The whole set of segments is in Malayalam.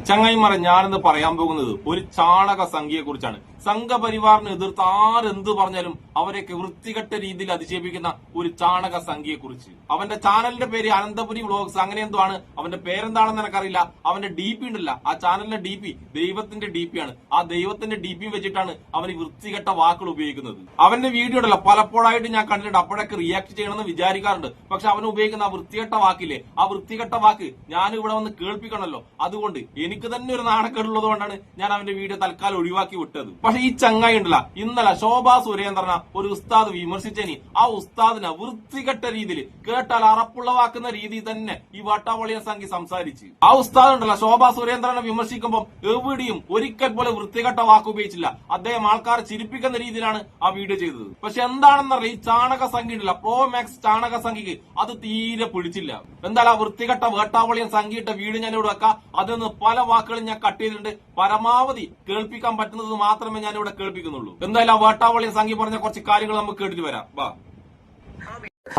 ചങ്ങായിമാരെ, ഞാനെന്ന് പറയാൻ പോകുന്നത് ഒരു ചാണക സംഖ്യയെ കുറിച്ചാണ്. സംഘപരിവാറിന് എതിർത്ത് ആരെന്ത് പറഞ്ഞാലും അവരെയൊക്കെ വൃത്തികെട്ട രീതിയിൽ അധിക്ഷേപിക്കുന്ന ഒരു ചാണക സംഖ്യയെ കുറിച്ച്. അവന്റെ ചാനലിന്റെ പേര് അനന്തപുരി വ്ളോഗ്സ്, അങ്ങനെ എന്തോ ആണ്. അവന്റെ പേരെന്താണെന്ന് എനിക്കറിയില്ല. അവന്റെ DP ഉണ്ടല്ല, ആ ചാനലിന്റെ DP ദൈവത്തിന്റെ DP ആണ്. ആ ദൈവത്തിന്റെ DP വെച്ചിട്ടാണ് അവൻ ഈ വൃത്തികെട്ട വാക്കുകൾ ഉപയോഗിക്കുന്നത്. അവന്റെ വീഡിയോ ഉണ്ടല്ലോ, പലപ്പോഴായിട്ട് ഞാൻ കണ്ടിട്ടുണ്ട്. അപ്പോഴൊക്കെ റിയാക്ട് ചെയ്യണമെന്ന് വിചാരിക്കാറുണ്ട്. പക്ഷെ അവൻ ഉപയോഗിക്കുന്ന ആ വൃത്തികെട്ട വാക്കില്ലേ, ആ വൃത്തികെട്ട വാക്ക് ഞാൻ ഇവിടെ വന്ന് കേൾപ്പിക്കണമല്ലോ. അതുകൊണ്ട് എനിക്ക് തന്നെ ഒരു നാണക്കേടുള്ളത് കൊണ്ടാണ് ഞാൻ അവന്റെ വീഡിയോ തൽക്കാലം ഒഴിവാക്കി വിട്ടത്. പക്ഷെ ഈ ചങ്ങായി ഉണ്ടല്ല, ഇന്നലെ ശോഭാ സുരേന്ദ്രനെ ഒരു ഉസ്താദ് വിമർശിച്ചേനി. ആ ഉസ്താദിനെ വൃത്തികെട്ട രീതിയിൽ, കേട്ടാൽ അറപ്പുള്ളവാക്കുന്ന രീതിയിൽ തന്നെ ഈ വട്ടാവളിയ സംഖ്യ സംസാരിച്ച്. ആ ഉസ്താദ് ഉണ്ടല്ല, ശോഭാ സുരേന്ദ്രനെ വിമർശിക്കുമ്പോൾ എവിടെയും ഒരിക്കൽ പോലെ വൃത്തികെട്ട വാക്ക് ഉപയോഗിച്ചില്ല. അദ്ദേഹം ആൾക്കാരെ ചിരിപ്പിക്കുന്ന രീതിയിലാണ് ആ വീഡിയോ ചെയ്തത്. പക്ഷെ എന്താണെന്നറിയില്ല, ഈ ചാണക സംഖ്യ ഉണ്ടല്ല, പ്രോമാക്സ് ചാണക സംഖ്യക്ക് അത് തീരെ പിടിച്ചില്ല. എന്തായാലും ആ വൃത്തികെട്ട വേട്ടാവളിയൻ സംഖ്യയിട്ട വീഡിയോ ഞാൻ ഇവിടെ വെക്കാം. അതിൽ നിന്ന് പല വാക്കുകളും ഞാൻ കട്ട് ചെയ്തിട്ടുണ്ട്. പരമാവധി കേൾപ്പിക്കാൻ പറ്റുന്നത് മാത്രമേ ഞാൻ ഇവിടെ കേൾപ്പിക്കുന്നുള്ളൂ. എന്തായാലും ആ വേട്ടാവളിയൻ സംഖ്യ പറഞ്ഞ കുറച്ച് കാര്യങ്ങൾ നമുക്ക് കേട്ടിട്ട് വരാം.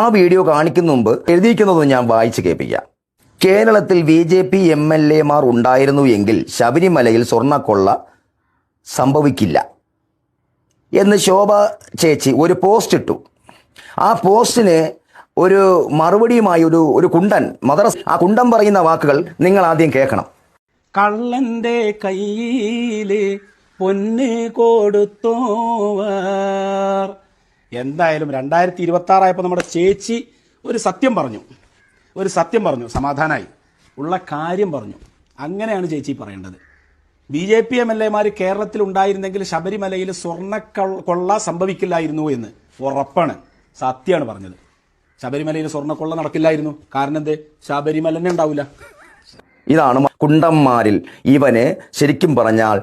ആ വീഡിയോ കാണിക്കുന്ന മുമ്പ് എഴുതിയിരിക്കുന്നത് ഞാൻ വായിച്ചു കേൾപ്പിക്കാം. കേരളത്തിൽ BJP MLA മാർ ഉണ്ടായിരുന്നു എങ്കിൽ ശബരിമലയിൽ സ്വർണ്ണക്കൊള്ള സംഭവിക്കില്ല എന്ന് ശോഭ ചേച്ചി ഒരു പോസ്റ്റ് ഇട്ടു. ആ പോസ്റ്റിന് ഒരു മറുപടിയുമായി ഒരു കുണ്ടൻ മദ്രസ, ആ കുണ്ടൻ പറയുന്ന വാക്കുകൾ നിങ്ങൾ ആദ്യം കേൾക്കണം. കള്ളന്റെ കയ്യില് പൊന്ന് കൊടുത്തോവർ. എന്തായാലും 2026 നമ്മുടെ ചേച്ചി ഒരു സത്യം പറഞ്ഞു, സമാധാനായി ഉള്ള കാര്യം പറഞ്ഞു. അങ്ങനെയാണ് ചേച്ചി പറയേണ്ടത്. BJP MLA മാര് കേരളത്തിൽ ഉണ്ടായിരുന്നെങ്കിൽ ശബരിമലയിൽ സ്വർണ്ണക്കൊള്ള സംഭവിക്കില്ലായിരുന്നു എന്ന് ഉറപ്പാണ്. സത്യമാണ് പറഞ്ഞത്. ശബരിമലയിൽ സ്വർണ്ണക്കൊള്ള നടക്കില്ലായിരുന്നു. കാരണം എന്ത്? ശബരിമല തന്നെ ഉണ്ടാവില്ല. ഇതാണ് കുണ്ടന്മാരിൽ ഇവന് ശരിക്കും പറഞ്ഞാൽ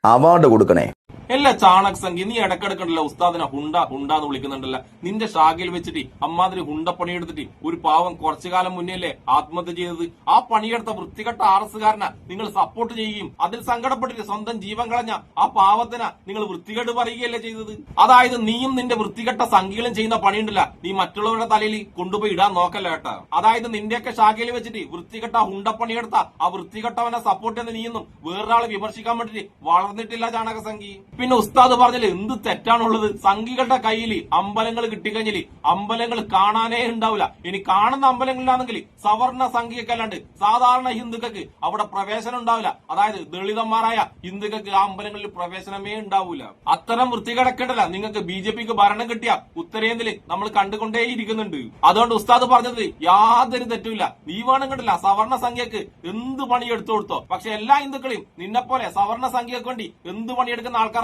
അവാർഡ് കൊടുക്കണേ. എല്ലാ ചാണക സംഖ്യ, നീ ഇടക്കിടക്കണ്ടല്ലോ ഉസ്താദിനെ ഹുണ്ടാന്ന് വിളിക്കുന്നുണ്ടല്ലോ. നിന്റെ ശാഖയിൽ വെച്ചിട്ട് അമ്മാതിരി ഹുണ്ട പണിയെടുത്തിട്ട് ഒരു പാവം കുറച്ചു കാലം മുന്നേല്ലേ ആത്മഹത്യ ചെയ്തത്. ആ പണിയെടുത്ത വൃത്തികെട്ട RSകാരനെ നിങ്ങൾ സപ്പോർട്ട് ചെയ്യുകയും അതിൽ സങ്കടപ്പെട്ടിട്ട് സ്വന്തം ജീവൻ കളഞ്ഞ ആ പാവത്തിനെ നിങ്ങൾ വൃത്തികേട് പറയുകയല്ലേ ചെയ്തത്. അതായത് നീയും നിന്റെ വൃത്തികെട്ട സംഖ്യകളും ചെയ്യുന്ന പണിയുണ്ടല്ല, നീ മറ്റുള്ളവരുടെ തലയിൽ കൊണ്ടുപോയി ഇടാൻ നോക്കല്ല കേട്ടാ. അതായത് നിന്റെയൊക്കെ ശാഖയിൽ വെച്ചിട്ട് വൃത്തികെട്ട ഹുണ്ടപ്പണിയെടുത്ത ആ വൃത്തികെട്ടവനെ സപ്പോർട്ട് ചെയ്യുന്ന നീയൊന്നും വേറൊരാളെ വിമർശിക്കാൻ വേണ്ടിട്ട് വളർന്നിട്ടില്ല ചാണക സംഖ്യ. പിന്നെ ഉസ്താദ് പറഞ്ഞാല് എന്ത് തെറ്റാണുള്ളത്? സംഘികളുടെ കയ്യിൽ അമ്പലങ്ങൾ കിട്ടിക്കഴിഞ്ഞാല് അമ്പലങ്ങൾ കാണാനേ ഉണ്ടാവില്ല. ഇനി കാണുന്ന അമ്പലങ്ങളിലാണെങ്കിൽ സവർണ സംഖ്യക്കല്ലാണ്ട് സാധാരണ ഹിന്ദുക്കൾക്ക് അവിടെ പ്രവേശനം ഉണ്ടാവില്ല. അതായത് ദളിതന്മാരായ ഹിന്ദുക്കൾക്ക് ആ അമ്പലങ്ങളിൽ പ്രവേശനമേ ഉണ്ടാവൂല. അത്തരം വൃത്തികേടൊക്കെയുണ്ടല്ല നിങ്ങൾക്ക് BJPക്ക് ഭരണം കിട്ടിയ ഉത്തരേന്ത്യയിൽ നമ്മൾ കണ്ടുകൊണ്ടേയിരിക്കുന്നുണ്ട്. അതുകൊണ്ട് ഉസ്താദ് പറഞ്ഞത് യാതൊരു തെറ്റുമില്ല. നീ വേണം കണ്ടില്ല സവർണ സംഖ്യക്ക് എന്ത് പണി എടുത്തു കൊടുത്തോ. പക്ഷെ എല്ലാ ഹിന്ദുക്കളെയും നിന്നെപ്പോലെ സവർണ സംഖ്യക്ക് വേണ്ടി എന്ത് പണിയെടുക്കുന്ന ആൾക്കാരായിട്ട്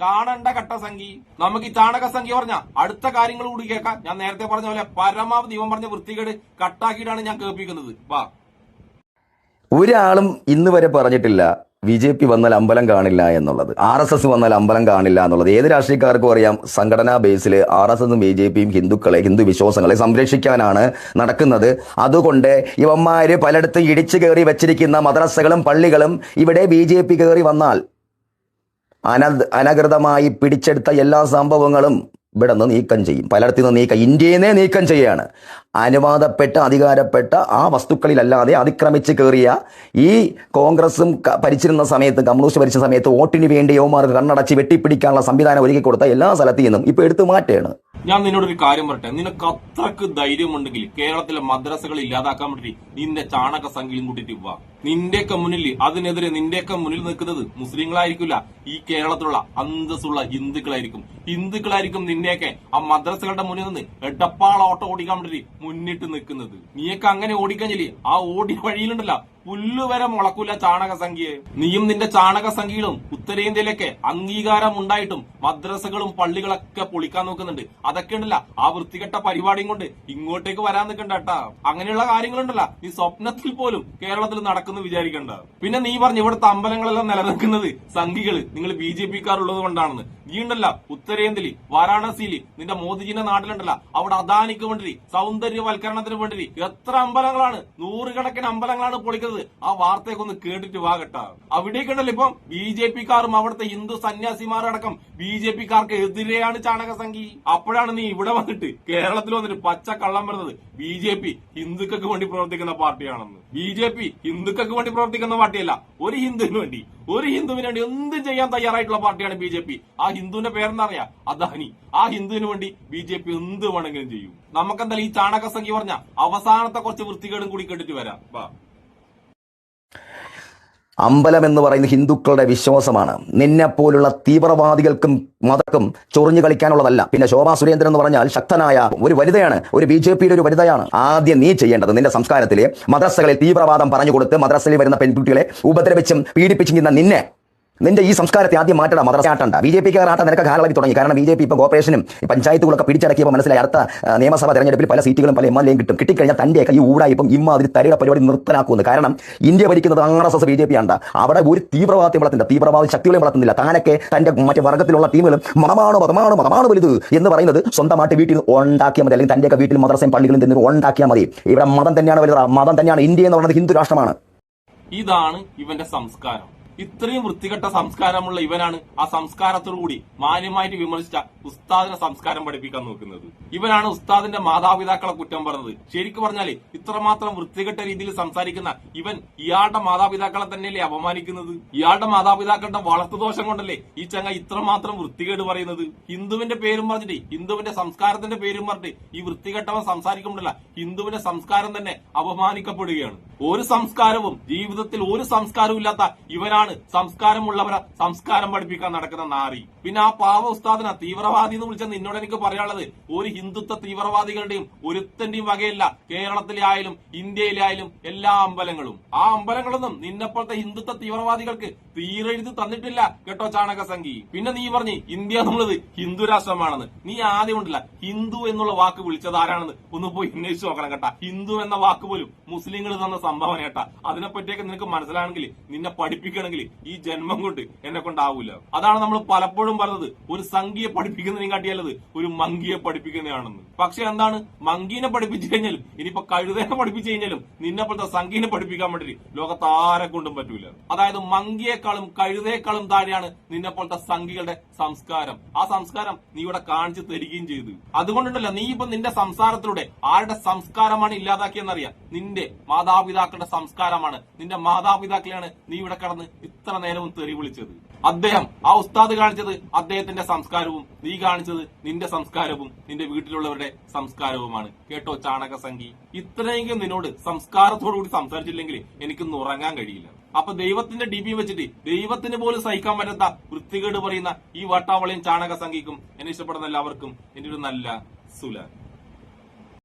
കാണേണ്ട ഘട്ട സംഖ്യ. നമുക്ക് ഈ ചാണക സംഖ്യ പറഞ്ഞ അടുത്ത കാര്യങ്ങൾ കൂടി കേൾക്കാം. ഞാൻ നേരത്തെ പറഞ്ഞ പോലെ പരമാവധി ഇവൻ പറഞ്ഞ വൃത്തികേട് കട്ടാക്കിയിട്ടാണ് ഞാൻ കേൾപ്പിക്കുന്നത്. ഒരാളും ഇന്ന് വരെ പറഞ്ഞിട്ടില്ല BJP വന്നാൽ അമ്പലം കാണില്ല എന്നുള്ളത്, RSS വന്നാൽ അമ്പലം കാണില്ല എന്നുള്ളത്. ഏത് രാഷ്ട്രീയക്കാർക്കും അറിയാം, സംഘടനാ ബേസിൽ RSSും BJPയും ഹിന്ദു വിശ്വാസങ്ങളെ സംരക്ഷിക്കാനാണ് നടക്കുന്നത്. അതുകൊണ്ട് ഇവന്മാര് പലയിടത്തും ഇടിച്ചു കയറി വെച്ചിരിക്കുന്ന മദ്രസകളും പള്ളികളും ഇവിടെ BJP കയറി വന്നാൽ അനധികൃതമായി പിടിച്ചെടുത്ത എല്ലാ സംഭവങ്ങളും ഇവിടെ നിന്ന് നീക്കം ചെയ്യും. പലയിടത്തു നിന്ന് ഇന്ത്യയിൽ നിന്നേ നീക്കം ചെയ്യാണ്. അനുവാദപ്പെട്ട അധികാരപ്പെട്ട ആ വസ്തുക്കളിലല്ലാതെ അതിക്രമിച്ച് കയറിയ ഈ കോൺഗ്രസും ഭരിച്ചിരുന്ന സമയത്ത്, കമ്മ്യൂണിസ്റ്റ് ഭരിച്ച സമയത്ത് വോട്ടിന് വേണ്ടി യോമാർക്ക് കണ്ണടച്ച് വെട്ടിപ്പിടിക്കാനുള്ള സംവിധാനം ഒരുക്കി കൊടുത്ത എല്ലാ സ്ഥലത്തു നിന്നും ഇപ്പൊ എടുത്തു മാറ്റുകയാണ്. ഞാൻ നിന്നോടൊരു കാര്യം പറയട്ടെ, നിനക്ക് അത്രക്ക് ധൈര്യമുണ്ടെങ്കിൽ കേരളത്തിലെ മദ്രസകൾ ഇല്ലാതാക്കാൻ വേണ്ടി നിന്റെ ചാണക സംഖ്യയും കൂട്ടിട്ട് വാ. നിന്റെയൊക്കെ മുന്നിൽ, അതിനെതിരെ നിന്റെയൊക്കെ മുന്നിൽ നിൽക്കുന്നത് മുസ്ലിങ്ങളായിരിക്കില്ല, ഈ കേരളത്തിലുള്ള അന്തസ്സുള്ള ഹിന്ദുക്കളായിരിക്കും നിന്റെയൊക്കെ ആ മദ്രസകളുടെ മുന്നിൽ നിന്ന് എടപ്പാള ഓട്ടം ഓടിക്കാൻ വേണ്ടി മുന്നിട്ട് നിൽക്കുന്നത്. നീയൊക്കെ അങ്ങനെ ഓടിക്കഴിഞ്ഞാല് ആ ഓടി വഴിയിലുണ്ടല്ലോ പുല്ലുവരെ മുളക്കൂല ചാണക സംഖ്യ. നീയും നിന്റെ ചാണക സംഖ്യകളും ഉത്തരേന്ത്യയിലൊക്കെ അംഗീകാരം ഉണ്ടായിട്ടും മദ്രസകളും പള്ളികളൊക്കെ പൊളിക്കാൻ നോക്കുന്നുണ്ട്. അതൊക്കെ ഉണ്ടല്ല ആ വൃത്തികെട്ട പരിപാടിയും കൊണ്ട് ഇങ്ങോട്ടേക്ക് വരാൻ നിൽക്കണ്ട കേട്ടാ. അങ്ങനെയുള്ള കാര്യങ്ങളുണ്ടല്ല നീ സ്വപ്നത്തിൽ പോലും കേരളത്തിൽ നടക്കുന്നു വിചാരിക്കണ്ട. പിന്നെ നീ പറഞ്ഞു ഇവിടുത്തെ അമ്പലങ്ങളെല്ലാം നിലനിൽക്കുന്നത് സംഘികള് നിങ്ങൾ BJPക്കാരുള്ളത് കൊണ്ടാണെന്ന്. നീ ഉണ്ടല്ല ഉത്തരേന്ത്യയിൽ വാരാണസിയിൽ നിന്റെ മോദിജിന്റെ നാട്ടിലുണ്ടല്ല അവിടെ അദാനിക്ക് വേണ്ടി സൗന്ദര്യവൽക്കരണത്തിന് വേണ്ടി എത്ര അമ്പലങ്ങളാണ്, നൂറുകണക്കിന് അമ്പലങ്ങളാണ് പൊളിക്കുന്നത്. പറയരുത്. ആ വാർത്തയൊക്കെ ഒന്ന് കേട്ടിട്ട് വാകട്ടാ. അവിടേക്കുണ്ടല്ലോ ഇപ്പം BJP-ക്കാരും അവിടുത്തെ ഹിന്ദു സന്യാസിമാരടക്കം BJP-ക്കാർക്ക് എതിരെയാണ് ചാണകസംഖി. അപ്പോഴാണ് നീ ഇവിടെ വന്നിട്ട് കേരളത്തിൽ വന്നിട്ട് പച്ച കള്ളം പറഞ്ഞത് BJP ഹിന്ദുക്കൾക്ക് വേണ്ടി പ്രവർത്തിക്കുന്ന പാർട്ടിയാണെന്ന്. BJP ഹിന്ദുക്കൾക്ക് വേണ്ടി പ്രവർത്തിക്കുന്ന പാർട്ടിയല്ല, ഒരു ഹിന്ദുവിന് വേണ്ടി എന്തും ചെയ്യാൻ തയ്യാറായിട്ടുള്ള പാർട്ടിയാണ് BJP. ആ ഹിന്ദുവിന്റെ പേരെന്താ അറിയാ? അദാനി. ആ ഹിന്ദുവിന് വേണ്ടി BJP എന്ത് വേണമെങ്കിലും ചെയ്യും. നമുക്കെന്തായാലും ഈ ചാണകസംഖ്യ പറഞ്ഞ അവസാനത്തെ കുറച്ച് വൃത്തികേടും കൂടി കേട്ടിട്ട് വരാം. അമ്പലം എന്ന് പറയുന്ന ഹിന്ദുക്കളുടെ വിശ്വാസമാണ്. നിന്നെപ്പോലുള്ള തീവ്രവാദികൾക്കും മതക്കും ചൊറിഞ്ഞു കളിക്കാനുള്ളതല്ല. പിന്നെ ശോഭാ സുരേന്ദ്രൻ എന്ന് പറഞ്ഞാൽ ശക്തനായ ഒരു വനിതയാണ്, ഒരു BJP-യുടെ ഒരു വനിതയാണ്. ആദ്യം നീ ചെയ്യേണ്ടത് നിന്റെ സംസ്കാരത്തിലെ മദ്രസകളിൽ തീവ്രവാദം പറഞ്ഞു കൊടുത്ത് മദ്രസയിൽ വരുന്ന പെൺകുട്ടികളെ ഉപദ്രവിച്ചും പീഡിപ്പിച്ചും നിന്നെ നിന്റെ ഈ സംസ്കാരത്തെ ആദ്യം മാറ്റണ്ട. മദ്രസ ആട്ടണ്ട. BJP-ക്കാർ ആട്ടം നിനക്ക് കാലളവി തുടങ്ങി. കാരണം BJP ഇപ്പം കോർപ്പറേഷനും പഞ്ചായത്തുകളൊക്കെ പിടിച്ചടക്കിയപ്പോൾ മനസ്സിലായി അടുത്ത നിയമസഭാ തെരഞ്ഞെടുപ്പിൽ പല സീറ്റുകളും പല MLA കിട്ടും. കിട്ടിക്കഴിഞ്ഞാൽ തന്റെയൊക്കെ ഈ ഊടായിപ്പം ഇമ്മാതിരി തരിയുടെ പരിപാടി നിർത്തലാക്കുമെന്ന്. കാരണം ഇന്ത്യ ഭരിക്കുന്നത് RSS BJP ആണ്. അവിടെ ഒരു തീവ്രവാദി വളർത്തുന്നില്ല, തീവ്രവാദി ശക്തികളെ വളർത്തുന്നില്ല. താനൊക്കെ തന്റെ മറ്റേ വർഗ്ഗത്തിലുള്ള ടീമുകളും മതമാണ് വലുത് എന്ന് പറയുന്നത് സ്വന്തമായിട്ട് വീട്ടിൽ ഉണ്ടാക്കിയാൽ മതി. അല്ലെങ്കിൽ തന്റെയൊക്കെ വീട്ടിൽ മദ്രസയും പള്ളികളും തന്നെ ഉണ്ടാക്കിയാൽ മതി. ഇവിടെ മതം തന്നെയാണ് വലുത്. മതം തന്നെയാണ്. ഇന്ത്യ എന്ന് പറയുന്നത് ഹിന്ദു രാഷ്ട്രമാണ്. ഇതാണ് ഇവന്റെ സംസ്കാരം. ഇത്രയും വൃത്തികെട്ട സംസ്കാരമുള്ള ഇവനാണ് ആ സംസ്കാരത്തോടുകൂടി മാന്യമായിട്ട് വിമർശിച്ച ഉസ്താദിനെ സംസ്കാരം പഠിപ്പിക്കാൻ നോക്കുന്നത്. ഇവനാണ് ഉസ്താദിന്റെ മാതാപിതാക്കളെ കുറ്റം പറഞ്ഞത്. ശരിക്കും പറഞ്ഞാല് ഇത്രമാത്രം വൃത്തികെട്ട രീതിയിൽ സംസാരിക്കുന്ന ഇവൻ ഇയാളുടെ മാതാപിതാക്കളെ തന്നെയല്ലേ അപമാനിക്കുന്നത്? ഇയാളുടെ മാതാപിതാക്കളുടെ വളർത്തുദോഷം കൊണ്ടല്ലേ ഈ ചങ്ങ ഇത്രമാത്രം വൃത്തികേട് പറയുന്നത്? ഹിന്ദുവിന്റെ പേരും പറഞ്ഞിട്ട്, ഹിന്ദുവിന്റെ സംസ്കാരത്തിന്റെ പേരും പറഞ്ഞിട്ട് ഈ വൃത്തികെട്ടവൻ സംസാരിക്കുമ്പോഴല്ല ഹിന്ദുവിന്റെ സംസ്കാരം തന്നെ അപമാനിക്കപ്പെടുകയാണ്. ഒരു സംസ്കാരവും ജീവിതത്തിൽ ഒരു സംസ്കാരവും ഇല്ലാത്ത ഇവനാണ് സംസ്കാരമുള്ളവരെ സംസ്കാരം പഠിപ്പിക്കാൻ നടക്കുന്ന നാറി. പിന്നെ ആ പാവ ഉസ്താദിനെ തീവ്രവാദി എന്ന് വിളിച്ച നിന്നോട് എനിക്ക് പറയാനുള്ളത്, ഒരു ഹിന്ദുത്വ തീവ്രവാദികളുടെയും ഒരുത്തന്റെയും വകയില്ല കേരളത്തിലെ ആയാലും ഇന്ത്യയിലെ ആയാലും എല്ലാ അമ്പലങ്ങളും. ആ അമ്പലങ്ങളൊന്നും നിന്നെപ്പോലത്തെ ഹിന്ദുത്വ തീവ്രവാദികൾക്ക് തീരെഴുതി തന്നിട്ടില്ല കേട്ടോ ചാണകസംഖി. പിന്നെ നീ പറഞ്ഞ് ഇന്ത്യ എന്നുള്ളത് ഹിന്ദു രാഷ്ട്രമാണെന്ന്. നീ ആദ്യം ഉണ്ടല്ല ഹിന്ദു എന്നുള്ള വാക്ക് വിളിച്ചത് ആരാണെന്ന് ഒന്ന് പോയി അന്വേഷിച്ച് നോക്കണം കേട്ടാ. ഹിന്ദു എന്ന വാക്ക് പോലും മുസ്ലിങ്ങൾ തന്ന സംഭാവന കേട്ടാ. അതിനെപ്പറ്റിയൊക്കെ നിനക്ക് മനസ്സിലാണെങ്കിൽ, നിന്നെ പഠിപ്പിക്കണമെങ്കിൽ ഈ ജന്മം കൊണ്ട് എന്നെ കൊണ്ടാവൂല. അതാണ് നമ്മൾ പലപ്പോഴും പറഞ്ഞത്, ഒരു സംഖ്യയെ പഠിപ്പിക്കുന്നതിനും കാട്ടിയാലത് ഒരു മങ്കിയെ പഠിപ്പിക്കുന്നതാണെന്ന്. പക്ഷെ എന്താണ്, മങ്കീനെ പഠിപ്പിച്ചു കഴിഞ്ഞാലും ഇനിയിപ്പോ കഴുതേനെ പഠിപ്പിച്ചു കഴിഞ്ഞാലും നിന്നെപ്പോലത്തെ സംഖ്യനെ പഠിപ്പിക്കാൻ വേണ്ടി ലോകത്താരെ കൊണ്ടും പറ്റൂല. അതായത് മങ്കിയേക്കാളും കഴുതേക്കാളും താഴെയാണ് നിന്നെപ്പോലത്തെ സംഖ്യകളുടെ സംസ്കാരം. ആ സംസ്കാരം നീ ഇവിടെ കാണിച്ചു തരികയും ചെയ്തു. അതുകൊണ്ടുണ്ടല്ല നീ ഇപ്പൊ നിന്റെ സംസാരത്തിലൂടെ ആരുടെ സംസ്കാരമാണ് ഇല്ലാതാക്കിയെന്നറിയാം. നിന്റെ മാതാപിതാക്കളുടെ സംസ്കാരമാണ്. നിന്റെ മാതാപിതാക്കളെയാണ് നീ ഇവിടെ കടന്ന് ഇത്ര നേരവും തെറി വിളിച്ചത്. അദ്ദേഹം, ആ ഉസ്താദ് കാണിച്ചത് അദ്ദേഹത്തിന്റെ സംസ്കാരവും നീ കാണിച്ചത് നിന്റെ സംസ്കാരവും നിന്റെ വീട്ടിലുള്ളവരുടെ സംസ്കാരവുമാണ് കേട്ടോ ചാണകസംഖി. ഇത്രയെങ്കിലും നിന്നോട് സംസ്കാരത്തോടുകൂടി സംസാരിച്ചില്ലെങ്കിൽ എനിക്കൊന്നും ഉറങ്ങാൻ കഴിയില്ല. അപ്പൊ ദൈവത്തിന്റെ DP വെച്ചിട്ട് ദൈവത്തിന് പോലും സഹിക്കാൻ പറ്റാത്ത വൃത്തികേട് പറയുന്ന ഈ വട്ടാവളയും ചാണകസംഖിക്കും എന്നെ ഇഷ്ടപ്പെടുന്ന എല്ലാവർക്കും എന്റെ ഒരു നല്ല സുല.